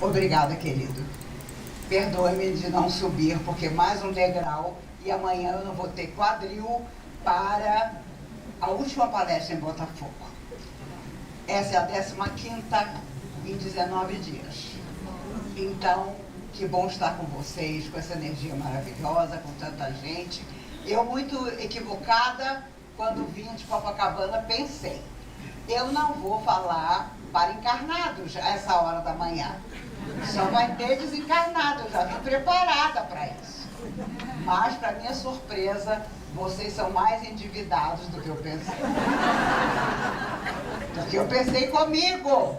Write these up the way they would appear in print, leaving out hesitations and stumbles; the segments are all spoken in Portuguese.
Obrigada, querido. Perdoe-me de não subir, porque mais um degrau e amanhã eu não vou ter quadril para a última palestra em Botafogo. Essa é a 15ª em 19 dias. Então, que bom estar com vocês, com essa energia maravilhosa, com tanta gente. Eu, muito equivocada, quando vim de Copacabana, pensei, eu não vou falar para encarnados a essa hora da manhã. Só vai ter desencarnado, eu já vim preparada para isso. Mas, para minha surpresa, vocês são mais endividados do que eu pensei. Porque eu pensei comigo.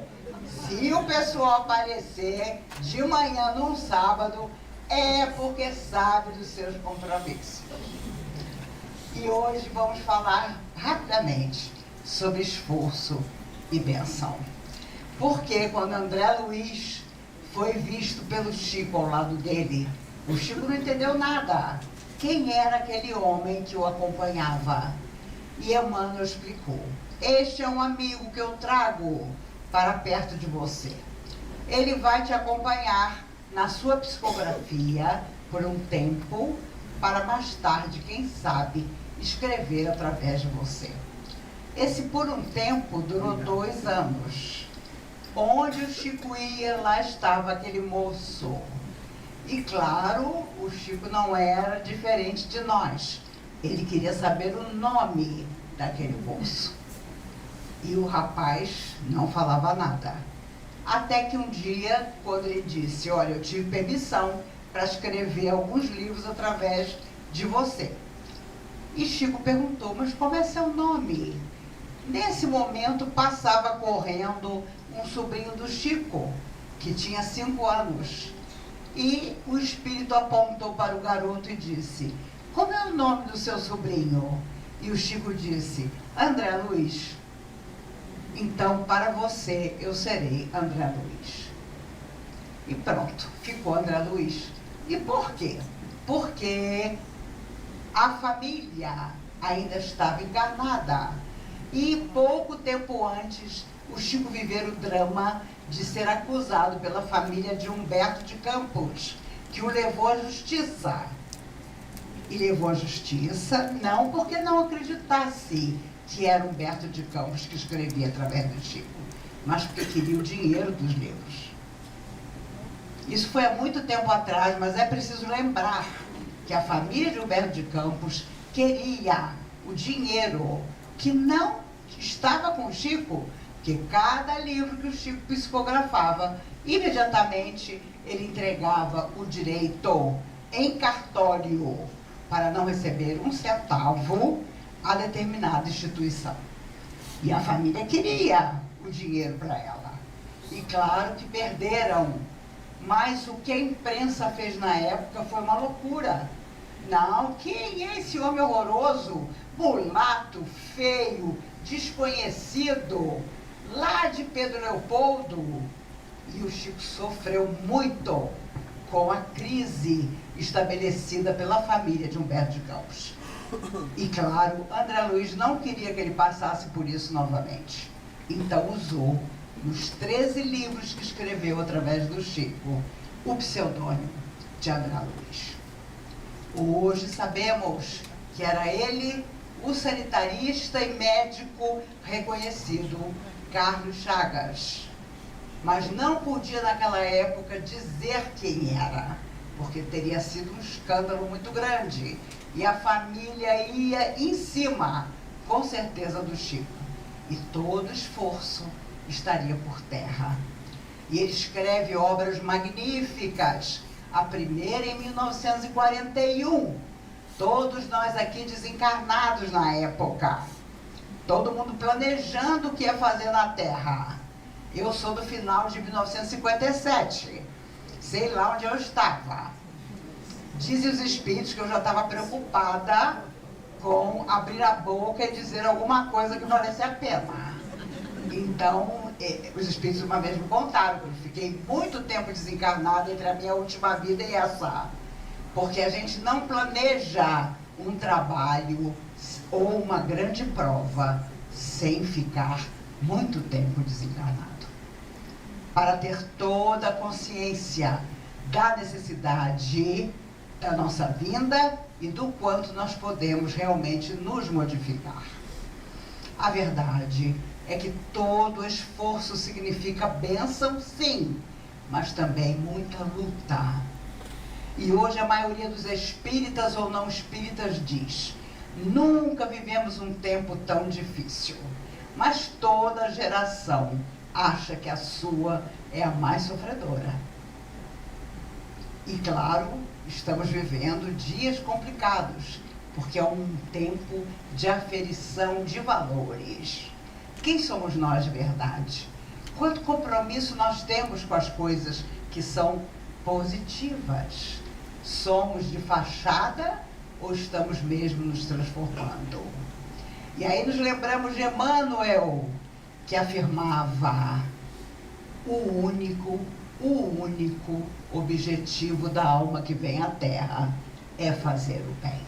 Se o pessoal aparecer de manhã num sábado, é porque sabe dos seus compromissos. E hoje vamos falar rapidamente sobre esforço e benção. Porque quando André Luiz foi visto pelo Chico ao lado dele, o Chico não entendeu nada. Quem era aquele homem que o acompanhava? E Emmanuel explicou. Este é um amigo que eu trago para perto de você. Ele vai te acompanhar na sua psicografia por um tempo, para mais tarde, quem sabe, escrever através de você. Esse por um tempo durou 2 anos. Onde o Chico ia, lá estava aquele moço. E claro, o Chico não era diferente de nós. Ele queria saber o nome daquele moço. E o rapaz não falava nada. Até que um dia, quando ele disse, olha, eu tive permissão para escrever alguns livros através de você. E Chico perguntou, mas como é seu nome? Nesse momento passava correndo um sobrinho do Chico, que tinha 5 anos. E o espírito apontou para o garoto e disse, como é o nome do seu sobrinho? E o Chico disse, André Luiz. Então, para você, eu serei André Luiz. E pronto, ficou André Luiz. E por quê? Porque a família ainda estava encarnada. E pouco tempo antes, o Chico vivera o drama de ser acusado pela família de Humberto de Campos, que o levou à justiça. E levou à justiça não porque não acreditasse que era Humberto de Campos que escrevia através do Chico, mas porque queria o dinheiro dos livros. Isso foi há muito tempo atrás, mas é preciso lembrar que a família de Humberto de Campos queria o dinheiro que não estava com o Chico, que cada livro que o Chico psicografava, imediatamente ele entregava o direito em cartório para não receber um centavo a determinada instituição. E a família queria o dinheiro para ela. E claro que perderam. Mas o que a imprensa fez na época foi uma loucura. Não, quem é esse homem horroroso, mulato, feio, desconhecido, lá de Pedro Leopoldo? E o Chico sofreu muito com a crise estabelecida pela família de Humberto de Campos. E claro, André Luiz não queria que ele passasse por isso novamente. Então usou, nos 13 livros que escreveu através do Chico, o pseudônimo de André Luiz. Hoje sabemos que era ele, o sanitarista e médico reconhecido Carlos Chagas. Mas não podia naquela época dizer quem era, porque teria sido um escândalo muito grande. E a família ia em cima, com certeza, do Chico. E todo esforço estaria por terra. E ele escreve obras magníficas. A primeira em 1941. Todos nós aqui desencarnados na época. Todo mundo planejando o que ia fazer na Terra. Eu sou do final de 1957. Sei lá onde eu estava. Dizem os espíritos que eu já estava preocupada com abrir a boca e dizer alguma coisa que valesse a pena. Então, os espíritos uma vez me contaram que eu fiquei muito tempo desencarnada entre a minha última vida e essa. Porque a gente não planeja um trabalho ou uma grande prova sem ficar muito tempo desencarnado. para ter toda a consciência da necessidade da nossa vinda e do quanto nós podemos realmente nos modificar. A verdade é que todo esforço significa bênção, sim, mas também muita luta. E hoje a maioria dos espíritas ou não espíritas diz: nunca vivemos um tempo tão difícil. Mas toda geração acha que a sua é a mais sofredora. E claro, estamos vivendo dias complicados, porque é um tempo de aferição de valores. Quem somos nós de verdade? Quanto compromisso nós temos com as coisas que são positivas? Somos de fachada ou estamos mesmo nos transformando? E aí nos lembramos de Emmanuel, que afirmava: o único objetivo da alma que vem à Terra é fazer o bem.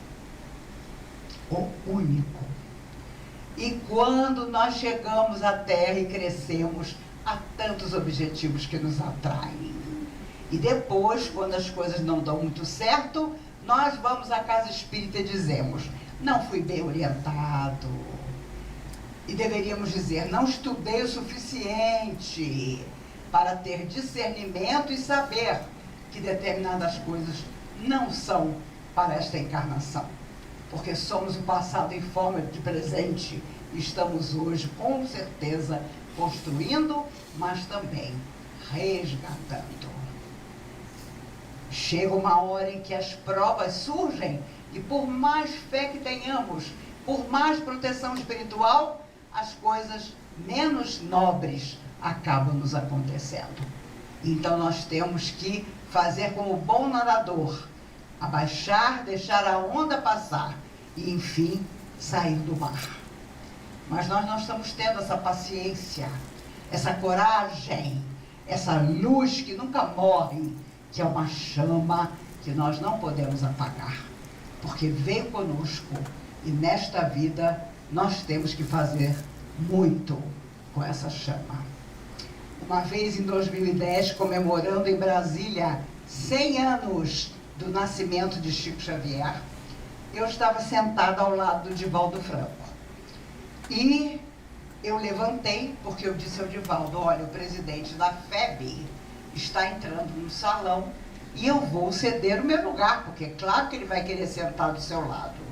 O único. E quando nós chegamos à Terra e crescemos, há tantos objetivos que nos atraem. E depois, quando as coisas não dão muito certo, nós vamos à casa espírita e dizemos: não fui bem orientado. E deveríamos dizer: não estudei o suficiente para ter discernimento e saber que determinadas coisas não são para esta encarnação. Porque somos o passado em forma de presente e estamos hoje, com certeza, construindo, mas também resgatando. Chega uma hora em que as provas surgem e, por mais fé que tenhamos, por mais proteção espiritual, as coisas menos nobres acabam nos acontecendo. Então nós temos que fazer como bom nadador: abaixar, deixar a onda passar e, enfim, sair do mar. Mas nós não estamos tendo essa paciência, essa coragem, essa luz que nunca morre, que é uma chama que nós não podemos apagar, porque veio conosco e nesta vida nós temos que fazer muito com essa chama. Uma vez em 2010, comemorando em Brasília 100 anos do nascimento de Chico Xavier, eu estava sentada ao lado do Divaldo Franco. E eu levantei, porque eu disse ao Divaldo: olha, o presidente da FEB está entrando no salão e eu vou ceder o meu lugar, porque é claro que ele vai querer sentar do seu lado.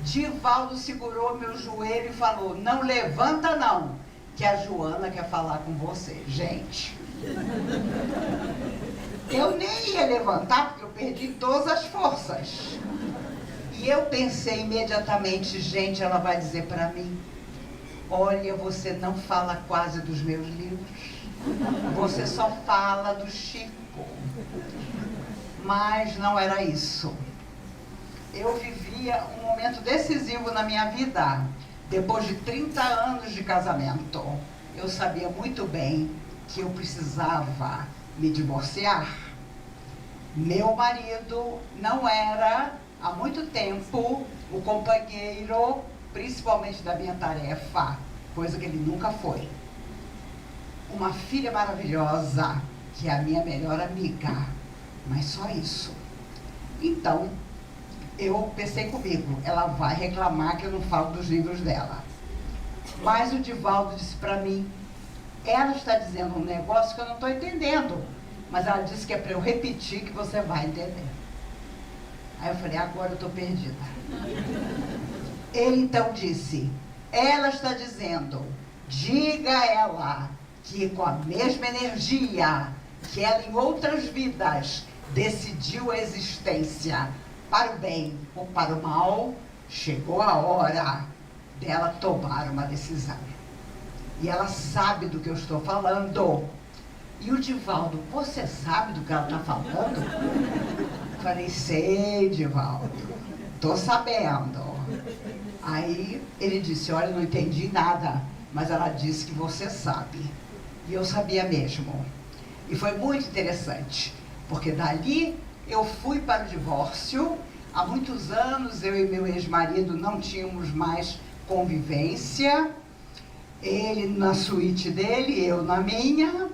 Divaldo segurou meu joelho e falou: não levanta não, que a Joana quer falar com você. Gente, eu nem ia levantar, porque eu perdi todas as forças. E eu pensei imediatamente: gente, ela vai dizer para mim: olha, você não fala quase dos meus livros, você só fala do Chico. Mas não era isso. Eu vivia um momento decisivo na minha vida. Depois de 30 anos de casamento, eu sabia muito bem que eu precisava me divorciar. Meu marido não era, há muito tempo, o companheiro, principalmente da minha tarefa, coisa que ele nunca foi. Uma filha maravilhosa, que é a minha melhor amiga, mas só isso. Então, eu pensei comigo: ela vai reclamar que eu não falo dos livros dela. Mas o Divaldo disse para mim: ela está dizendo um negócio que eu não estou entendendo, mas ela disse que é para eu repetir que você vai entender. Aí eu falei: agora eu estou perdida. Ele então disse: ela está dizendo, diga a ela que com a mesma energia que ela em outras vidas decidiu a existência, para o bem ou para o mal, chegou a hora dela tomar uma decisão. E ela sabe do que eu estou falando. E o Divaldo: você sabe do que ela está falando? Eu falei: sei, Divaldo, estou sabendo. Aí ele disse: olha, eu não entendi nada, mas ela disse que você sabe. E eu sabia mesmo. E foi muito interessante, porque dali eu fui para o divórcio. Há muitos anos eu e meu ex-marido não tínhamos mais convivência. Ele na suíte dele, eu na minha.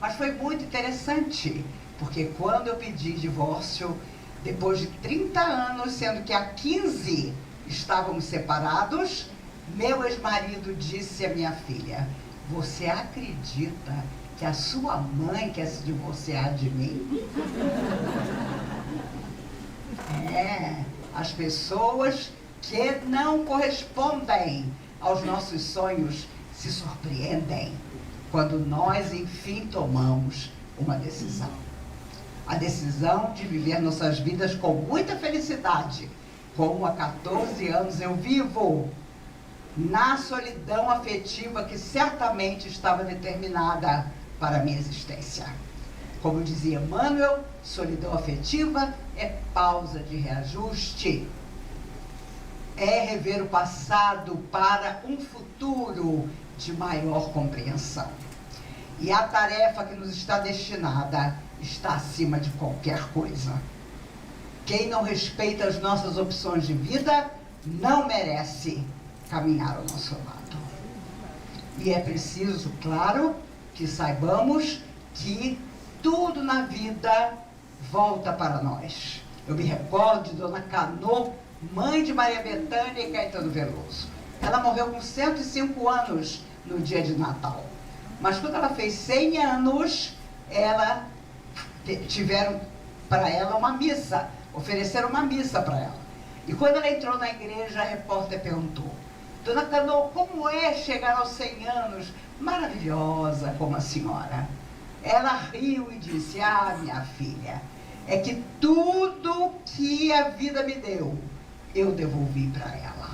Mas foi muito interessante, porque quando eu pedi divórcio, depois de 30 anos, sendo que há 15 estávamos separados, meu ex-marido disse à minha filha: você acredita que a sua mãe quer se divorciar de mim? As pessoas que não correspondem aos nossos sonhos se surpreendem quando nós, enfim, tomamos uma decisão. A decisão de viver nossas vidas com muita felicidade, como há 14 anos eu vivo, na solidão afetiva que certamente estava determinada para a minha existência. Como dizia Emmanuel, solidão afetiva é pausa de reajuste. É rever o passado para um futuro de maior compreensão. E a tarefa que nos está destinada está acima de qualquer coisa. Quem não respeita as nossas opções de vida não merece caminhar ao nosso lado. E é preciso, claro, que saibamos que tudo na vida volta para nós. Eu me recordo de Dona Canô, mãe de Maria Bethânia e Caetano Veloso. Ela morreu com 105 anos no dia de Natal. Mas quando ela fez 100 anos, tiveram para ela uma missa, ofereceram uma missa para ela. E quando ela entrou na igreja, a repórter perguntou: Dona Canô, como é chegar aos 100 anos? Maravilhosa como a senhora. Ela riu e disse: ah, minha filha, é que tudo que a vida me deu, eu devolvi para ela.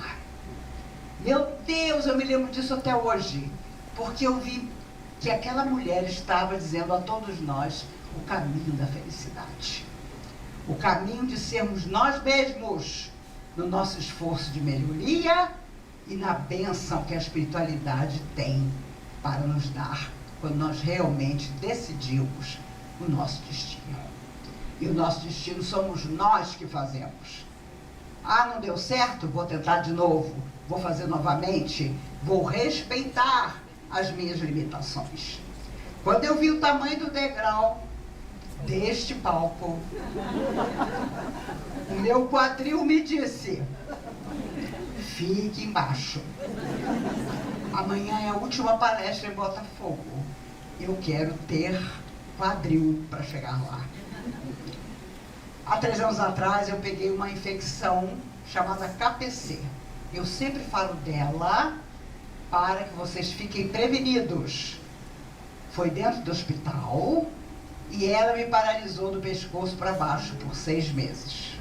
Meu Deus, eu me lembro disso até hoje, porque eu vi que aquela mulher estava dizendo a todos nós o caminho da felicidade. O caminho de sermos nós mesmos, no nosso esforço de melhoria e na bênção que a espiritualidade tem para nos dar quando nós realmente decidimos o nosso destino. E o nosso destino somos nós que fazemos. Ah, não deu certo? Vou tentar de novo. Vou fazer novamente. Vou respeitar as minhas limitações. Quando eu vi o tamanho do degrau deste palco, o meu quadril me disse: fique embaixo. Amanhã é a última palestra em Botafogo. Eu quero ter quadril para chegar lá. Há 3 anos atrás eu peguei uma infecção chamada KPC. Eu sempre falo dela para que vocês fiquem prevenidos. Foi dentro do hospital e ela me paralisou do pescoço para baixo por 6 meses.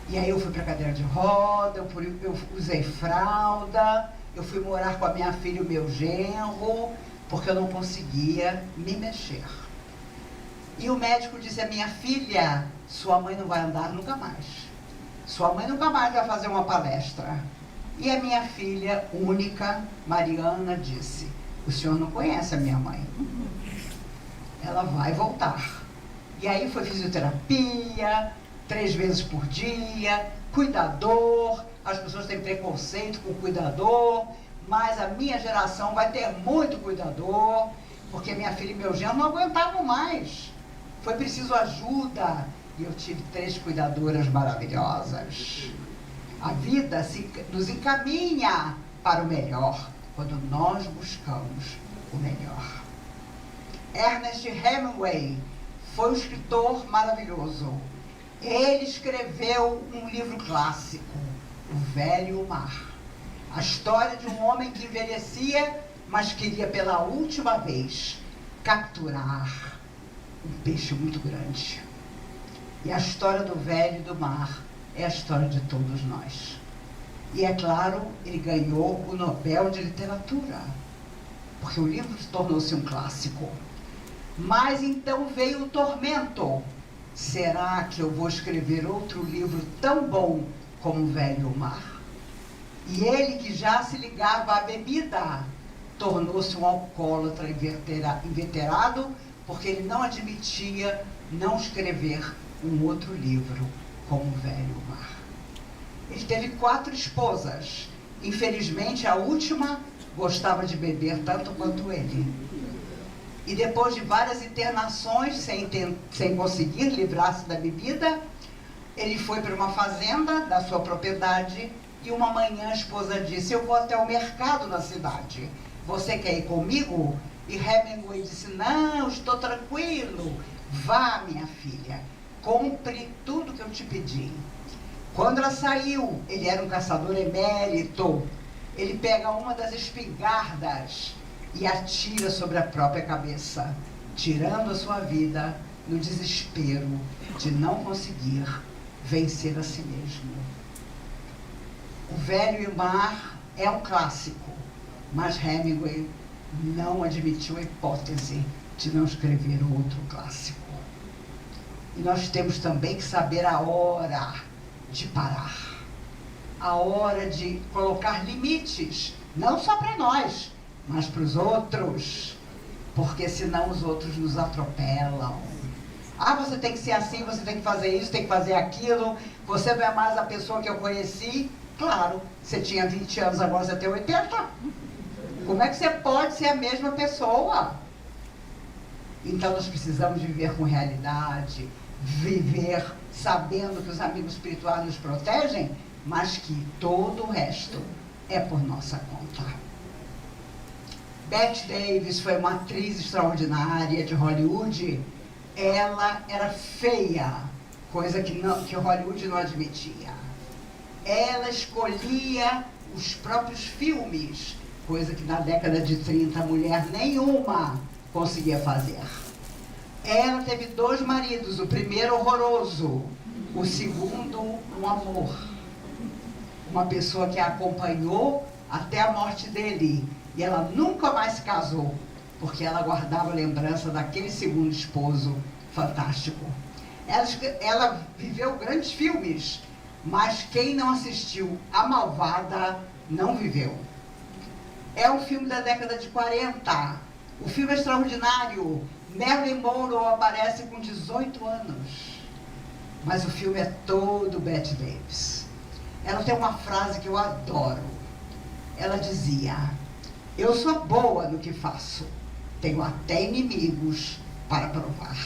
E aí eu fui para a cadeira de roda, eu usei fralda, eu fui morar com a minha filha e o meu genro, porque eu não conseguia me mexer. E o médico disse à minha filha: sua mãe não vai andar nunca mais. Sua mãe nunca mais vai fazer uma palestra. E a minha filha única, Mariana, disse: o senhor não conhece a minha mãe. Ela vai voltar. E aí foi fisioterapia, 3 vezes por dia, cuidador. As pessoas têm preconceito com o cuidador, mas a minha geração vai ter muito cuidador, porque minha filha e meu genro não aguentavam mais. Foi preciso ajuda e eu tive 3 cuidadoras maravilhosas. A vida nos encaminha para o melhor quando nós buscamos o melhor. Ernest Hemingway foi um escritor maravilhoso. Ele escreveu um livro clássico, O Velho e o Mar. A história de um homem que envelhecia, mas queria pela última vez capturar um peixe muito grande. E a história do velho e do mar é a história de todos nós. E é claro, ele ganhou o Nobel de Literatura, porque o livro tornou-se um clássico. Mas então veio o tormento. Será que eu vou escrever outro livro tão bom como O Velho e o Mar? E ele, que já se ligava à bebida, tornou-se um alcoólatra inveterado, porque ele não admitia não escrever um outro livro como O Velho e o Mar. Ele teve 4 esposas. Infelizmente, a última gostava de beber tanto quanto ele. E depois de várias internações, sem conseguir livrar-se da bebida, ele foi para uma fazenda da sua propriedade e uma manhã a esposa disse: eu vou até o mercado na cidade. Você quer ir comigo? E Hemingway disse: não, estou tranquilo. Vá, minha filha, compre tudo que eu te pedi. Quando ela saiu, ele era um caçador emérito, ele pega uma das espingardas e atira sobre a própria cabeça, tirando a sua vida no desespero de não conseguir vencer a si mesmo. O Velho e o Mar é um clássico, mas Hemingway não admitiu a hipótese de não escrever outro clássico. E nós temos também que saber a hora de parar, a hora de colocar limites, não só para nós, mas para os outros, porque senão os outros nos atropelam. Ah, você tem que ser assim, você tem que fazer isso, tem que fazer aquilo, você não é mais a pessoa que eu conheci. Claro, você tinha 20 anos, agora você tem 80. Como é que você pode ser a mesma pessoa? Então nós precisamos viver com realidade, viver sabendo que os amigos espirituais nos protegem, mas que todo o resto é por nossa conta. Bette Davis foi uma atriz extraordinária de Hollywood. Ela era feia, coisa que Hollywood não admitia. Ela escolhia os próprios filmes, coisa que na década de 30 mulher nenhuma conseguia fazer. Ela teve 2 maridos, o primeiro horroroso, o segundo um amor. Uma pessoa que a acompanhou até a morte dele. E ela nunca mais se casou, porque ela guardava lembrança daquele segundo esposo fantástico. Ela viveu grandes filmes, mas quem não assistiu A Malvada não viveu. É um filme da década de 40. O filme é extraordinário. Marilyn Monroe aparece com 18 anos. Mas o filme é todo Bette Davis. Ela tem uma frase que eu adoro. Ela dizia: eu sou boa no que faço. Tenho até inimigos para provar.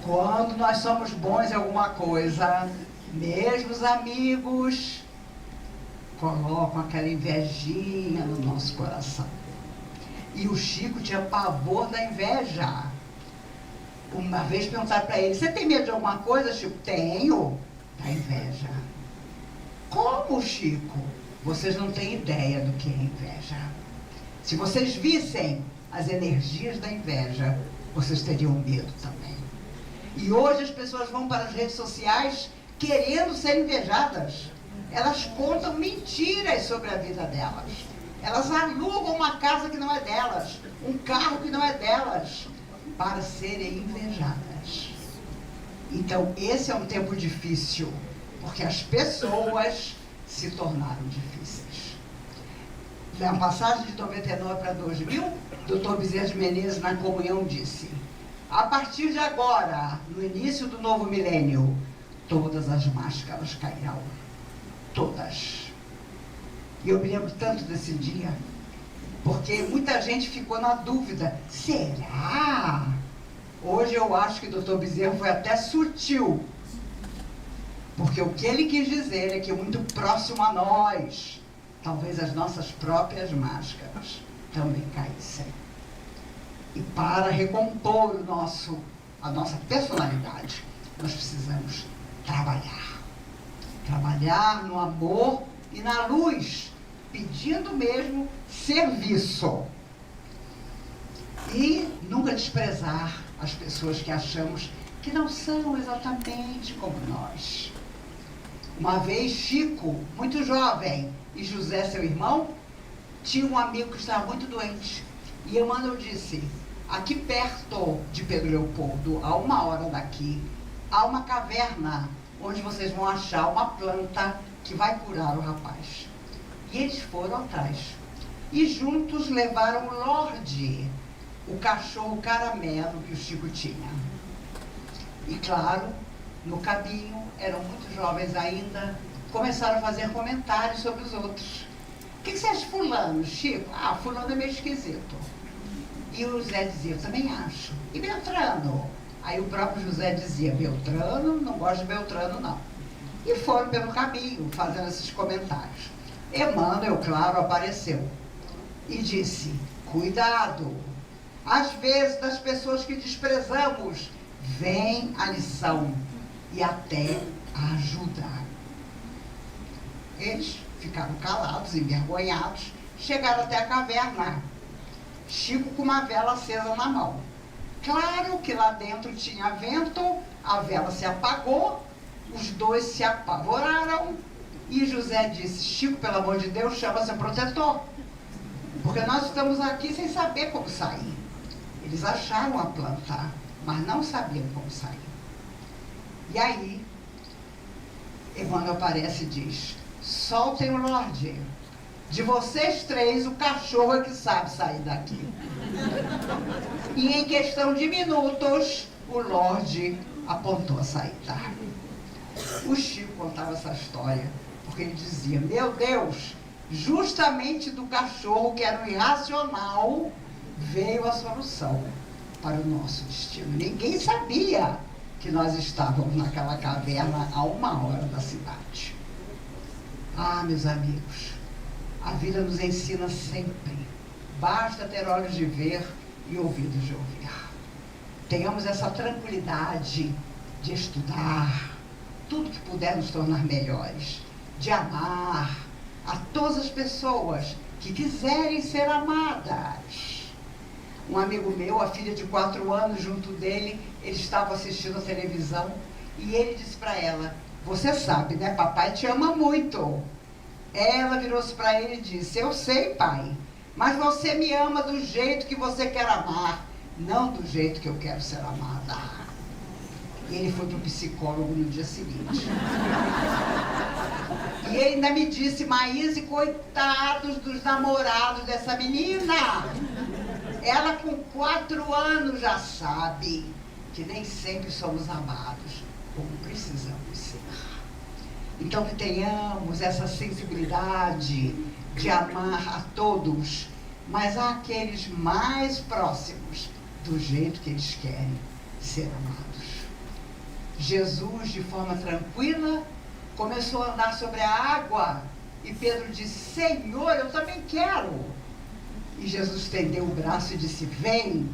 Quando nós somos bons em alguma coisa, mesmo os amigos colocam aquela invejinha no nosso coração. E o Chico tinha pavor da inveja. Uma vez perguntaram para ele: você tem medo de alguma coisa, Chico? Tenho. Da inveja. Como, Chico? Vocês não têm ideia do que é inveja. Se vocês vissem as energias da inveja, vocês teriam medo também. E hoje as pessoas vão para as redes sociais querendo ser invejadas. Elas contam mentiras sobre a vida delas. Elas alugam uma casa que não é delas, um carro que não é delas, para serem invejadas. Então, esse é um tempo difícil, porque as pessoas se tornaram difíceis. Na passagem de 99 para 2000, Dr. Bezerra de Menezes, na comunhão, disse: a partir de agora, no início do novo milênio, todas as máscaras cairão. Todas. E eu me lembro tanto desse dia, porque muita gente ficou na dúvida: será? Hoje eu acho que o Dr. Bezerra foi até sutil, porque o que ele quis dizer é que muito próximo a nós, talvez as nossas próprias máscaras também caíssem. E para recompor a nossa personalidade, nós precisamos trabalhar. Trabalhar no amor e na luz, pedindo mesmo serviço. E nunca desprezar as pessoas que achamos que não são exatamente como nós. Uma vez, Chico, muito jovem, e José, seu irmão, tinha um amigo que estava muito doente. E Emmanuel disse: aqui perto de Pedro Leopoldo, a 1 hora daqui, há uma caverna onde vocês vão achar uma planta que vai curar o rapaz. E eles foram atrás. E juntos levaram o Lorde, o cachorro caramelo que o Chico tinha. E claro, no caminho, eram muito jovens ainda, começaram a fazer comentários sobre os outros. O que você acha de fulano, Chico? Ah, fulano é meio esquisito. E o José dizia, eu também acho. E Beltrano? Aí o próprio José dizia, Beltrano, não gosto de Beltrano, não. E foram pelo caminho, fazendo esses comentários. Emmanuel, claro, apareceu e disse, cuidado, às vezes das pessoas que desprezamos, vem a lição e até a ajuda. Eles ficaram calados, envergonhados, chegaram até a caverna. Chico com uma vela acesa na mão. Claro que lá dentro tinha vento, a vela se apagou, os dois se apavoraram e José disse, Chico, pelo amor de Deus, chama seu protetor, porque nós estamos aqui sem saber como sair. Eles acharam a planta, mas não sabiam como sair. E aí, Emmanuel aparece e diz, soltem o Lorde. De vocês três, o cachorro é que sabe sair daqui. E em questão de minutos, o Lorde apontou a saída. O Chico contava essa história, porque ele dizia, meu Deus, justamente do cachorro, que era um irracional, veio a solução para o nosso destino. Ninguém sabia que nós estávamos naquela caverna a 1 hora da cidade. Ah, meus amigos, a vida nos ensina sempre. Basta ter olhos de ver e ouvidos de ouvir. Tenhamos essa tranquilidade de estudar tudo que puder nos tornar melhores, de amar a todas as pessoas que quiserem ser amadas. Um amigo meu, a filha de 4 anos, junto dele, ele estava assistindo a televisão e ele disse para ela, você sabe, né, papai te ama muito. Ela virou-se para ele e disse, eu sei, pai, mas você me ama do jeito que você quer amar, não do jeito que eu quero ser amada. E ele foi para o psicólogo no dia seguinte. E ele ainda me disse, Maíse, coitados dos namorados dessa menina. Ela com 4 anos já sabe que nem sempre somos amados como precisamos ser. Então que tenhamos essa sensibilidade de amar a todos, mas àqueles mais próximos, do jeito que eles querem ser amados. Jesus, de forma tranquila, começou a andar sobre a água e Pedro disse, Senhor, eu também quero. E Jesus estendeu o braço e disse, vem.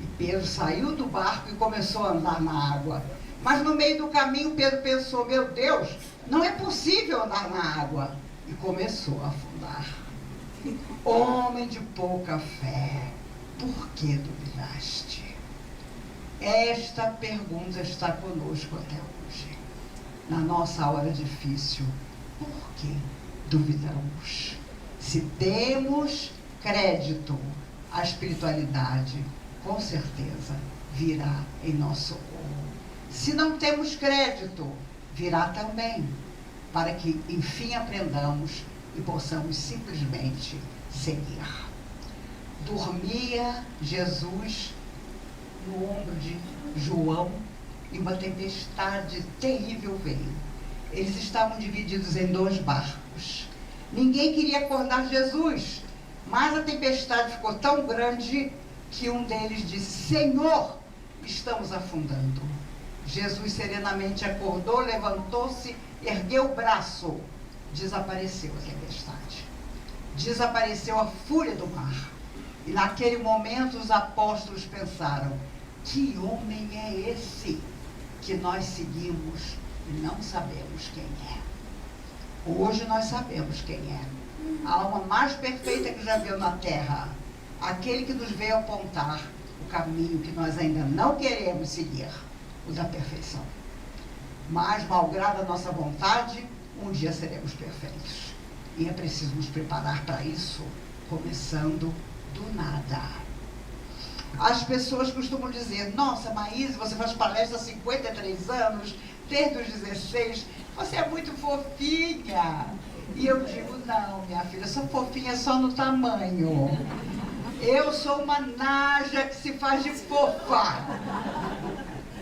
E Pedro saiu do barco e começou a andar na água. Mas no meio do caminho Pedro pensou, meu Deus, não é possível andar na água. E começou a afundar. Homem de pouca fé, por que duvidaste? Esta pergunta está conosco até hoje. Na nossa hora difícil, por que duvidamos? Se temos crédito à espiritualidade, com certeza virá em nosso socorro. Se não temos crédito, virá também, para que enfim aprendamos e possamos simplesmente seguir. Dormia Jesus no ombro de João e uma tempestade terrível veio. Eles estavam divididos em 2 barcos. Ninguém queria acordar Jesus, mas a tempestade ficou tão grande que um deles disse, Senhor, estamos afundando. Jesus serenamente acordou, levantou-se, ergueu o braço, desapareceu a tempestade. Desapareceu a fúria do mar. E naquele momento os apóstolos pensaram, que homem é esse que nós seguimos e não sabemos quem é? Hoje nós sabemos quem é. A alma mais perfeita que já veio na terra. Aquele que nos veio apontar o caminho que nós ainda não queremos seguir, o da perfeição. Mas, malgrado a nossa vontade, um dia seremos perfeitos. E é preciso nos preparar para isso, começando do nada. As pessoas costumam dizer, nossa, Maíse, você faz palestra há 53 anos, desde os 16, você é muito fofinha. E eu digo, não, minha filha, eu sou fofinha só no tamanho. Eu sou uma naja que se faz de fofa.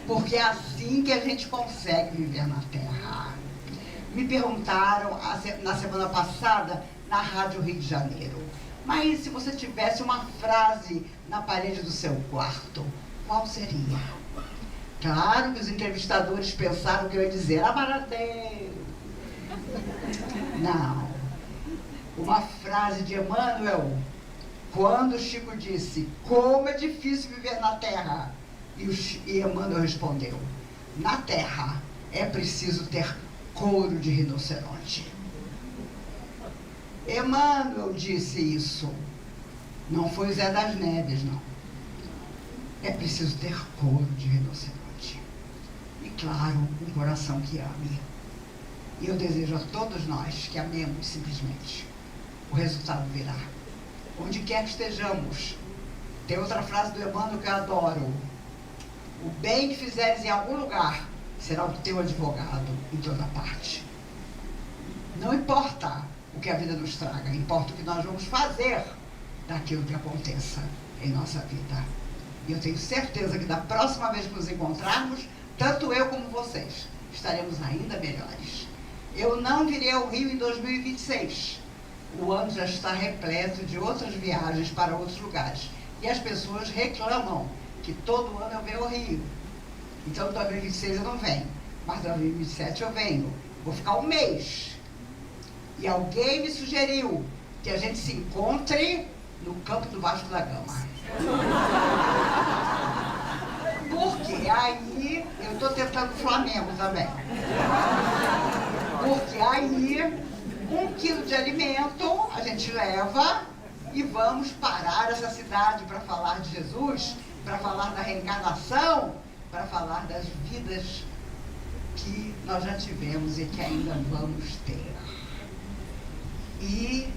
Porque é assim que a gente consegue viver na Terra. Me perguntaram na semana passada, na Rádio Rio de Janeiro, mas se você tivesse uma frase na parede do seu quarto, qual seria? Claro que os entrevistadores pensaram que eu ia dizer, Amaradeu. Não. Uma frase de Emmanuel, quando Chico disse, como é difícil viver na Terra. E Emmanuel respondeu, na Terra é preciso ter couro de rinoceronte. Emmanuel disse isso. Não foi Zé das Neves, não. É preciso ter couro de rinoceronte. E, claro, um coração que ame. E eu desejo a todos nós que amemos simplesmente. O resultado virá. Onde quer que estejamos. Tem outra frase do Emmanuel que eu adoro. O bem que fizeres em algum lugar será o teu advogado em toda parte. Não importa o que a vida nos traga, importa o que nós vamos fazer daquilo que aconteça em nossa vida. E eu tenho certeza que da próxima vez que nos encontrarmos, tanto eu como vocês, estaremos ainda melhores. Eu não virei ao Rio em 2026. O ano já está repleto de outras viagens para outros lugares. E as pessoas reclamam que todo ano eu venho ao Rio. Então, em 2026 eu não venho, mas em 2027 eu venho. Vou ficar um mês. E alguém me sugeriu que a gente se encontre no campo do Vasco da Gama. Porque aí, eu estou tentando o Flamengo também. Porque aí, 1 quilo de alimento a gente leva e vamos parar essa cidade para falar de Jesus, para falar da reencarnação, para falar das vidas que nós já tivemos e que ainda vamos ter. E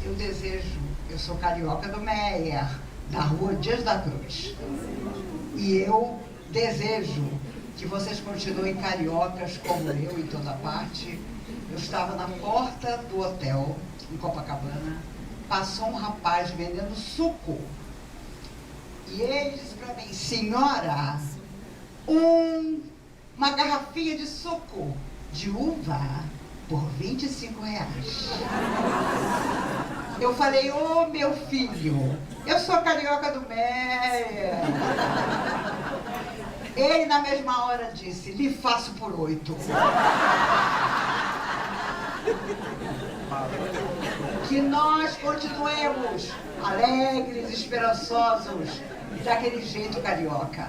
eu desejo, eu sou carioca do Meier, da rua Dias da Cruz. E eu desejo que vocês continuem cariocas como eu em toda parte. Eu estava na porta do hotel, em Copacabana, passou um rapaz vendendo suco. E ele disse para mim, senhora, uma garrafinha de suco de uva por R$25. Eu falei, ô meu filho, eu sou carioca do Meier. Ele na mesma hora disse, lhe faço por 8. Que nós continuemos alegres, esperançosos, daquele jeito carioca.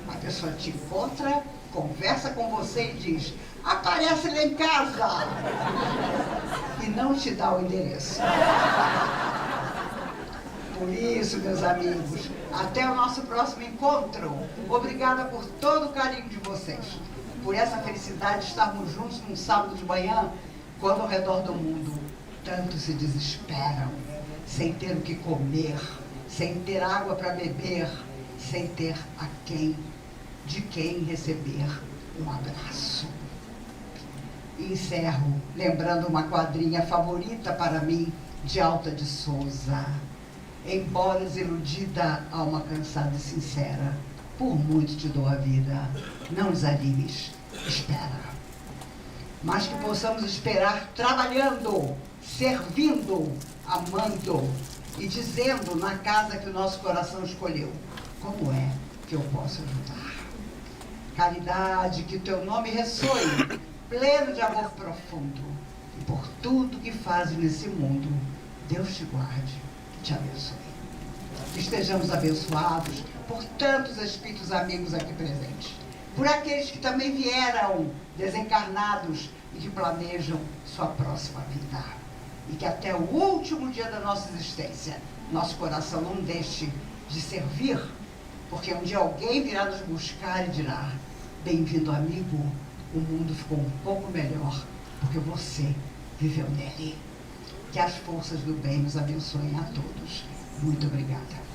A pessoa te encontra, conversa com você e diz, aparece lá em casa. E não te dá o endereço. Por isso, meus amigos, até o nosso próximo encontro. Obrigada por todo o carinho de vocês. Por essa felicidade de estarmos juntos num sábado de manhã, quando ao redor do mundo tantos se desesperam, sem ter o que comer, sem ter água para beber, sem ter de quem receber um abraço. E encerro lembrando uma quadrinha favorita para mim, de Alta de Souza. Embora desiludida, alma cansada e sincera, por muito te dou a vida, não desanimes, espera. Mas que possamos esperar trabalhando, servindo, amando e dizendo na casa que o nosso coração escolheu, como é que eu posso ajudar? Caridade, que o teu nome ressoe, pleno de amor profundo. E por tudo que fazes nesse mundo, Deus te guarde, te abençoe. Que estejamos abençoados por tantos espíritos amigos aqui presentes. Por aqueles que também vieram desencarnados e que planejam sua próxima vida. E que até o último dia da nossa existência, nosso coração não deixe de servir, porque um dia alguém virá nos buscar e dirá, bem-vindo amigo, o mundo ficou um pouco melhor, porque você viveu nele. Que as forças do bem nos abençoem a todos. Muito obrigada.